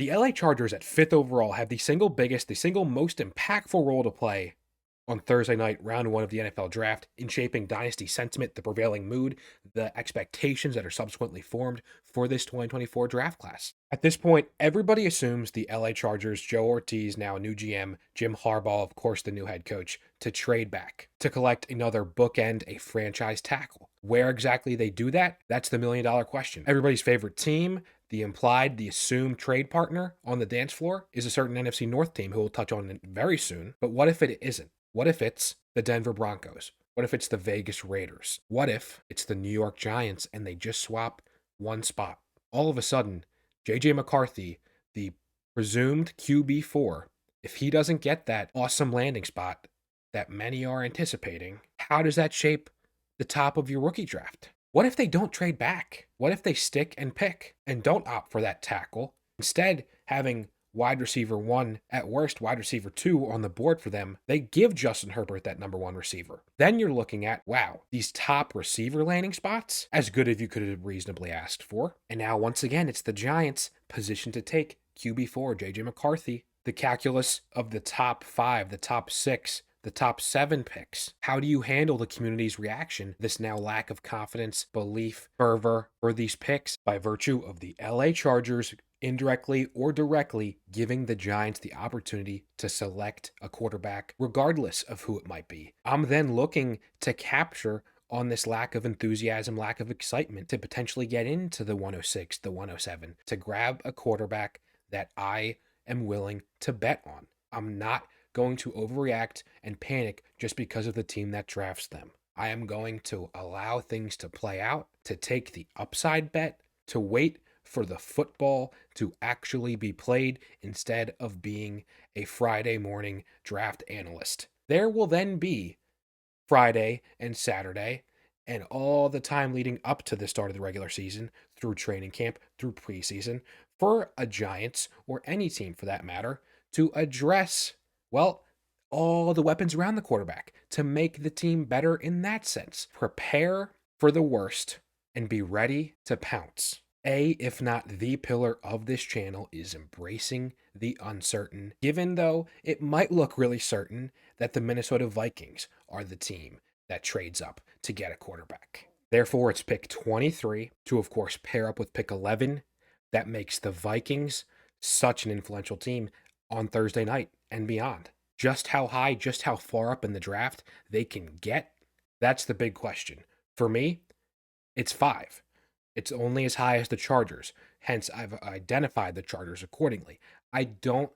The LA Chargers at 5th overall have the single biggest, the single most impactful role to play on Thursday night, round one of the NFL draft, in shaping dynasty sentiment, the prevailing mood, the expectations that are subsequently formed for this 2024 draft class. At this point, everybody assumes the LA Chargers, Joe Ortiz, now a new GM, Jim Harbaugh, of course, the new head coach, to trade back, to collect another bookend, a franchise tackle. Where exactly they do that? That's the $1 million question. Everybody's favorite team, the implied, the assumed trade partner on the dance floor, is a certain NFC North team who we'll touch on very soon. But what if it isn't? What if it's the Denver Broncos? What if it's the Vegas Raiders? What if it's the New York Giants and they just swap one spot? All of a sudden, JJ McCarthy, the presumed QB4, if he doesn't get that awesome landing spot that many are anticipating, how does that shape the top of your rookie draft? What if they don't trade back? What if they stick and pick and don't opt for that tackle? Instead, having wide receiver 1, at worst wide receiver 2 on the board for them, they give Justin Herbert that number 1 receiver. Then you're looking at, wow, these top receiver landing spots, as good as you could have reasonably asked for. And now once again, it's the Giants positioned to take QB4, JJ McCarthy. The calculus of the top 5, the top 6, the top 7 picks. How do you handle the community's reaction, this now lack of confidence, belief, fervor for these picks by virtue of the LA Chargers indirectly or directly giving the Giants the opportunity to select a quarterback, regardless of who it might be? I'm then looking to capture on this lack of enthusiasm, lack of excitement to potentially get into the 106, the 107, to grab a quarterback that I am willing to bet on. I'm not going to overreact and panic just because of the team that drafts them. I am going to allow things to play out, to take the upside bet, to wait for the football to actually be played instead of being a Friday morning draft analyst. There will then be Friday and Saturday and all the time leading up to the start of the regular season, through training camp, through preseason, for a Giants or any team for that matter to address, well, all the weapons around the quarterback to make the team better in that sense. Prepare for the worst and be ready to pounce. If not the pillar of this channel is embracing the uncertain, given though it might look really certain that the Minnesota Vikings are the team that trades up to get a quarterback. Therefore, it's pick 23 to, of course, pair up with pick 11. That makes the Vikings such an influential team on Thursday night and beyond. Just how high, just how far up in the draft they can get, that's the big question. For me, it's 5. It's only as high as the Chargers. Hence, I've identified the Chargers accordingly. I don't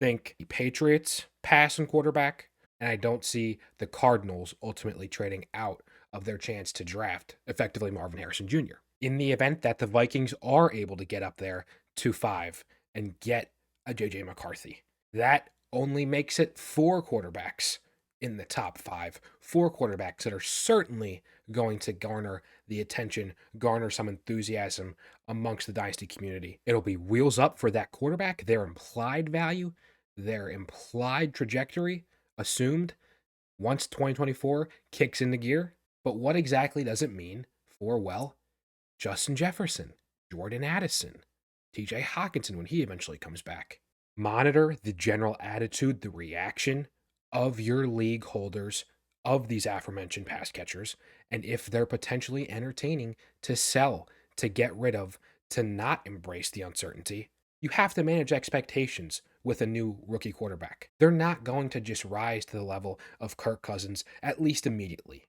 think the Patriots pass on quarterback, and I don't see the Cardinals ultimately trading out of their chance to draft effectively Marvin Harrison Jr. In the event that the Vikings are able to get up there to 5 and get a JJ McCarthy, that only makes it 4 quarterbacks in the top 5. 4 quarterbacks that are certainly going to garner the attention, garner some enthusiasm amongst the Dynasty community. It'll be wheels up for that quarterback, their implied value, their implied trajectory assumed once 2024 kicks into gear. But what exactly does it mean for, well, Justin Jefferson, Jordan Addison, TJ Hawkinson when he eventually comes back? Monitor the general attitude, the reaction of your league holders of these aforementioned pass catchers, and if they're potentially entertaining to sell, to get rid of, to not embrace the uncertainty. You have to manage expectations with a new rookie quarterback. They're not going to just rise to the level of Kirk Cousins, at least immediately,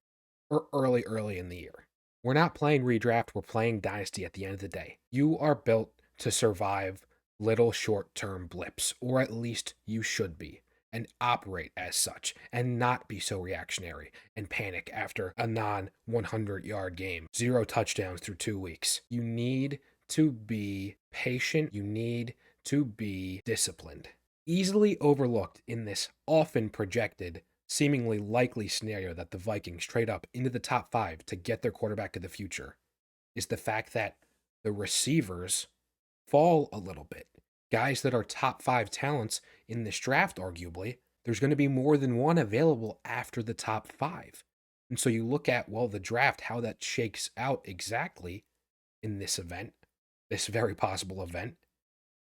or early in the year. We're not playing redraft, we're playing Dynasty at the end of the day. You are built to survive little short-term blips, or at least you should be, and operate as such, and not be so reactionary and panic after a non-100-yard game. 0 touchdowns through 2 weeks. You need to be patient. You need to be disciplined. Easily overlooked in this often projected, seemingly likely scenario that the Vikings trade up into the top 5 to get their quarterback of the future is the fact that the receivers fall a little bit. Guys that are top 5 talents in this draft, arguably, there's going to be more than one available after the top 5. And so you look at, well, the draft, how that shakes out exactly in this event, this very possible event.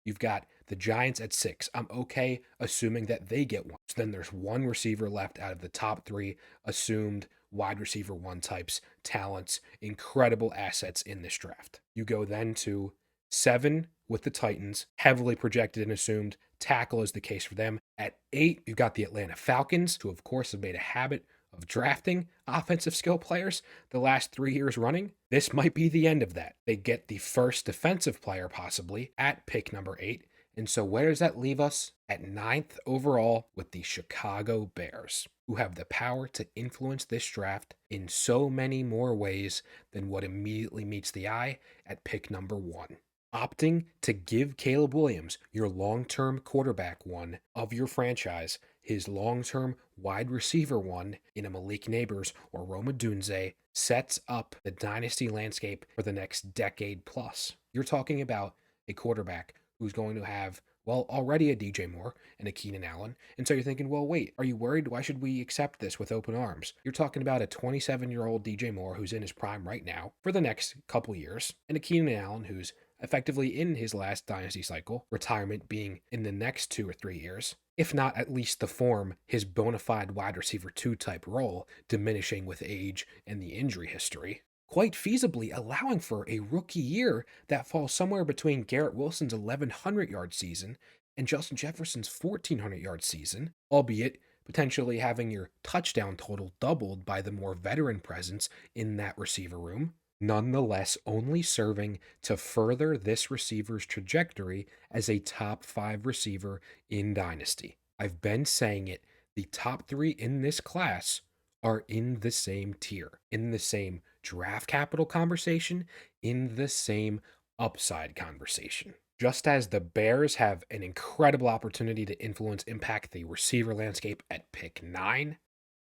You've got the Giants at 6. I'm okay assuming that they get one. So then there's one receiver left out of the top 3 assumed wide receiver 1 types, talents, incredible assets in this draft. You go then to 7 with the Titans, heavily projected and assumed. Tackle is the case for them. At 8, you've got the Atlanta Falcons, who of course have made a habit of drafting offensive skill players the last 3 years running. This might be the end of that. They get the first defensive player possibly at pick number 8. And so where does that leave us? At 9th overall with the Chicago Bears, who have the power to influence this draft in so many more ways than what immediately meets the eye at pick number 1. Opting to give Caleb Williams, your long-term quarterback 1 of your franchise, his long-term wide receiver 1 in a Malik Nabers or Rome Odunze, sets up the dynasty landscape for the next decade plus. You're talking about a quarterback who's going to have, well, already a DJ Moore and a Keenan Allen. And so you're thinking, well, wait, are you worried? Why should we accept this with open arms? You're talking about a 27-year-old DJ Moore who's in his prime right now for the next couple years, and a Keenan Allen who's effectively in his last dynasty cycle, retirement being in the next 2 or 3 years, if not at least the form his bona fide wide receiver 2 type role, diminishing with age and the injury history, quite feasibly allowing for a rookie year that falls somewhere between Garrett Wilson's 1,100-yard season and Justin Jefferson's 1,400-yard season, albeit potentially having your touchdown total doubled by the more veteran presence in that receiver room, nonetheless only serving to further this receiver's trajectory as a top 5 receiver in Dynasty. I've been saying it, the top 3 in this class are in the same tier, in the same draft capital conversation, in the same upside conversation. Just as the Bears have an incredible opportunity to impact the receiver landscape at pick 9,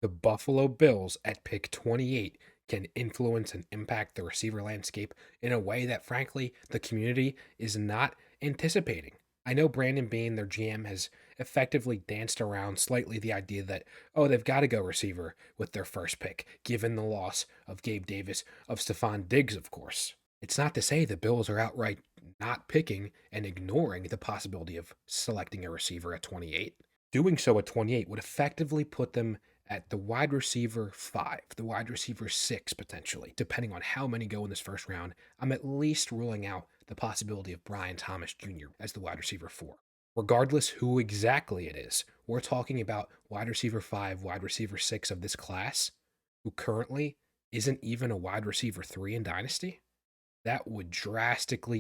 the Buffalo Bills at pick 28 can influence and impact the receiver landscape in a way that, frankly, the community is not anticipating. I know Brandon Beane, their GM, has effectively danced around slightly the idea that, oh, they've got to go receiver with their first pick, given the loss of Gabe Davis, of Stephon Diggs, of course. It's not to say the Bills are outright not picking and ignoring the possibility of selecting a receiver at 28. Doing so at 28 would effectively put them at the wide receiver 5, the wide receiver 6 potentially, depending on how many go in this first round. I'm at least ruling out the possibility of Brian Thomas Jr. as the wide receiver 4. Regardless who exactly it is, we're talking about wide receiver 5, wide receiver 6 of this class, who currently isn't even a wide receiver 3 in Dynasty. That would drastically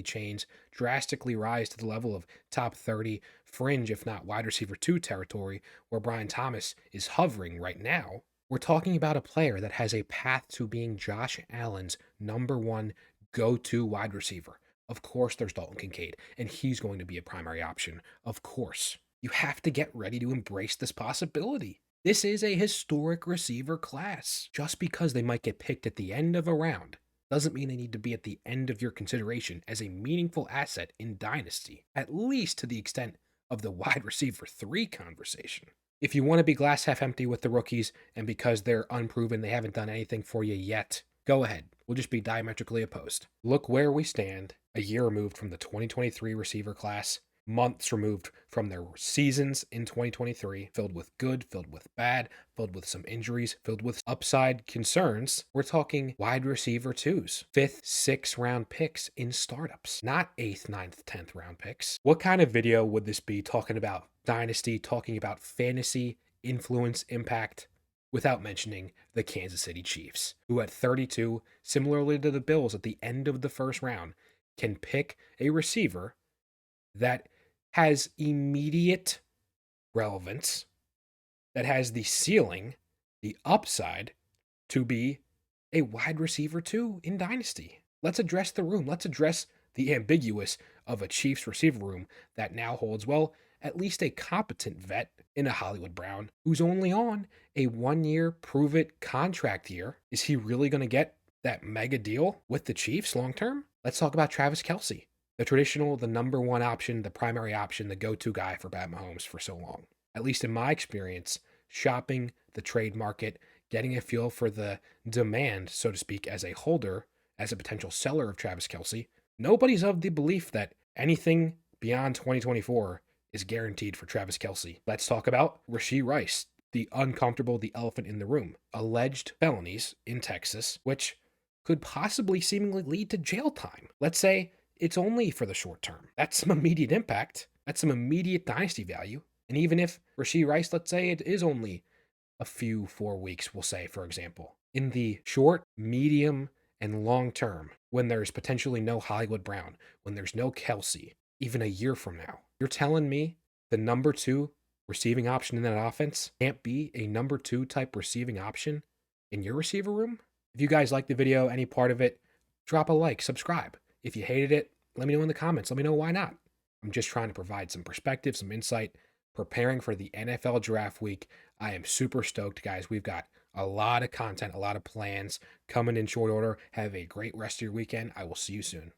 change, drastically rise to the level of top 30 fringe, if not wide receiver 2 territory, where Brian Thomas is hovering right now. We're talking about a player that has a path to being Josh Allen's number 1 go-to wide receiver. Of course, there's Dalton Kincaid, and he's going to be a primary option. Of course. You have to get ready to embrace this possibility. This is a historic receiver class. Just because they might get picked at the end of a round doesn't mean they need to be at the end of your consideration as a meaningful asset in Dynasty, at least to the extent of the wide receiver 3 conversation. If you want to be glass half empty with the rookies, and because they're unproven, they haven't done anything for you yet, go ahead. We'll just be diametrically opposed. Look where we stand, a year removed from the 2023 receiver class, months removed from their seasons in 2023, filled with good, filled with bad, filled with some injuries, filled with upside concerns. We're talking wide receiver 2s, 5th, 6th round picks in startups, not 8th, 9th, 10th round picks. What kind of video would this be talking about Dynasty, talking about fantasy, influence, impact, without mentioning the Kansas City Chiefs, who at 32, similarly to the Bills at the end of the first round, can pick a receiver that has immediate relevance, that has the ceiling, the upside to be a wide receiver 2 in Dynasty. Let's address the room. Let's address the ambiguous of a Chiefs receiver room that now holds, well, at least a competent vet in a Hollywood Brown who's only on a 1-year prove-it contract year. Is he really going to get that mega deal with the Chiefs long term? Let's talk about Travis Kelce. The traditional, the number 1 option, the primary option, the go-to guy for Pat Mahomes for so long. At least in my experience, shopping the trade market, getting a feel for the demand, so to speak, as a holder, as a potential seller of Travis Kelce, nobody's of the belief that Anything beyond 2024 is guaranteed for Travis Kelce. Let's talk about Rashee Rice, the uncomfortable, the elephant in the room. Alleged felonies in Texas, which could possibly seemingly lead to jail time. Let's say it's only for the short term. That's some immediate impact. That's some immediate dynasty value. And even if Rashee Rice, let's say it is only a few 4 weeks, we'll say, for example, in the short, medium, and long term, when there's potentially no Hollywood Brown, when there's no Kelce, even a year from now, you're telling me the number 2 receiving option in that offense can't be a number 2 type receiving option in your receiver room? If you guys liked the video, any part of it, drop a like, subscribe. If you hated it, let me know in the comments. Let me know why not. I'm just trying to provide some perspective, some insight, preparing for the NFL draft week. I am super stoked, guys. We've got a lot of content, a lot of plans coming in short order. Have a great rest of your weekend. I will see you soon.